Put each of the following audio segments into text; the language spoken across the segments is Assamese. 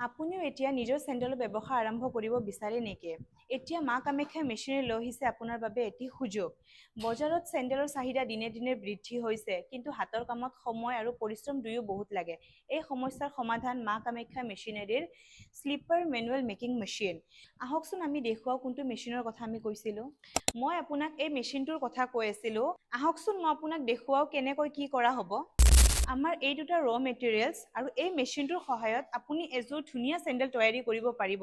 আপুনিও এতিয়া নিজৰ চেণ্ডেলৰ ব্যৱসায় আৰম্ভ কৰিব বিচাৰে নেকি? এতিয়া মা কামাখ্যা মেচিনাৰী লৈ আহিছে আপোনাৰ বাবে এটি সুযোগ। বজাৰত চেণ্ডেলৰ চাহিদা দিনে দিনে বৃদ্ধি হৈছে, কিন্তু হাতৰ কামত সময় আৰু পৰিশ্ৰম দুয়ো বহুত লাগে। এই সমস্যাৰ সমাধান মা কামাখ্যা মেচিনাৰীৰ স্লিপাৰ মেনুৱেল মেকিং মেচিন। আহকচোন আমি দেখুৱাও কোনটো মেচিনৰ কথা আমি কৈছিলোঁ। মই আপোনাক এই মেচিনটোৰ কথা কৈ আছিলোঁ। আহকচোন মই আপোনাক দেখুৱাও কেনেকৈ কি কৰা হ'ব। আমাৰ এই দুটা ৰ মেটেৰিয়েলছ আৰু এই মেচিনটোৰ সহায়ত আপুনি এযোৰ ধুনীয়া চেণ্ডেল তৈয়াৰী কৰিব পাৰিব।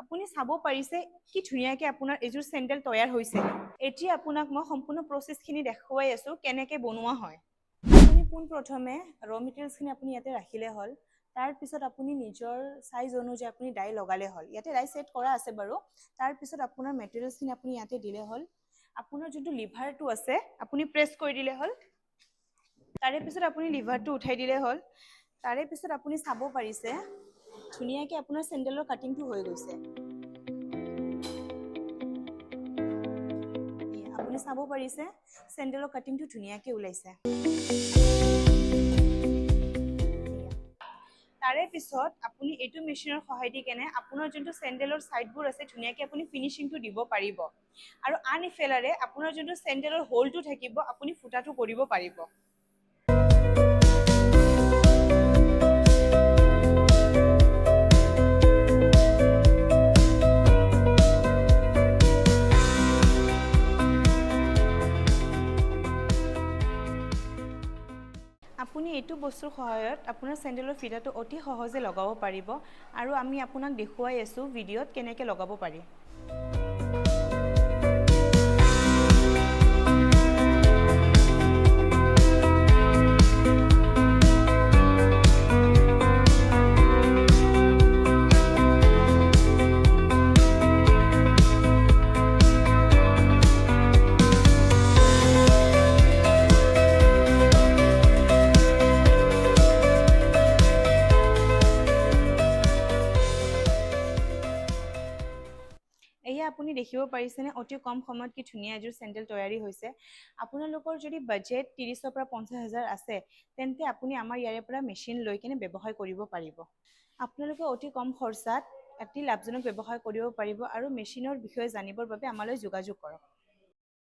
আপুনি চাব পাৰিছে কি ধুনীয়াকৈ আপোনাৰ এযোৰ চেণ্ডেল তৈয়াৰ হৈছে। এতিয়া আপোনাক মই সম্পূৰ্ণ প্ৰচেছখিনি দেখুৱাই আছোঁ কেনেকৈ বনোৱা হয়। আপুনি পোনপ্ৰথমে ৰ মেটেৰিয়েলছখিনি আপুনি ইয়াতে ৰাখিলে হ'ল। তাৰপিছত আপুনি নিজৰ চাইজ অনুযায়ী আপুনি ডাই লগালে হ'ল। ইয়াতে ডাই ছেট কৰা আছে বাৰু। তাৰপিছত আপোনাৰ মেটেৰিয়েলছখিনি আপুনি ইয়াতে দিলে হ'ল। আপোনাৰ যোনটো লিভাৰটো আছে আপুনি প্ৰেছ কৰি দিলে হ'ল। তাৰে পিছত আপুনি লিভাৰটো উঠাই দিলে হ'ল। তাৰে পিছত আপুনি চাব পাৰিছে ধুনীয়াকৈ আপোনাৰ চেণ্ডেলৰ কাটিংটো হৈ গৈছে। আপুনি চাব পাৰিছে চেণ্ডেলৰ কাটিংটো ধুনীয়াকৈ ওলাইছে। তাৰে পিছত আপুনি এইটো মেচিনৰ সহায় দি কেনে আপোনাৰ যোনটো চেণ্ডেলৰ ছাইডবোৰ আছে ধুনীয়াকৈ আপুনি ফিনিচিংটো দিব পাৰিব। আৰু আন ইফালে আপোনাৰ যোনটো চেণ্ডেলৰ হোলটো থাকিব আপুনি ফুটাটো কৰিব পাৰিব। আপুনি এইটো বস্তুৰ সহায়ত আপোনাৰ চেণ্ডেলৰ ফিটাটো অতি সহজে লগাব পাৰিব আৰু আমি আপোনাক দেখুৱাই আছোঁ ভিডিঅ'ত কেনেকৈ লগাব পাৰি। এয়া আপুনি দেখিব পাৰিছেনে অতি কম সময়ত কি ধুনীয়া এযোৰ চেণ্ডেল তৈয়াৰী হৈছে। আপোনালোকৰ যদি বাজেট ৩০ৰ পৰা ৫০,০০০ আছে তেন্তে আপুনি আমাৰ ইয়াৰে পৰা মেচিন লৈ কিনে ব্যৱসায় কৰিব পাৰিব। আপোনালোকে অতি কম খৰচাত এটি লাভজনক ব্যৱসায় কৰিব পাৰিব আৰু মেচিনৰ বিষয়ে জানিবৰ বাবে আমালৈ যোগাযোগ কৰক।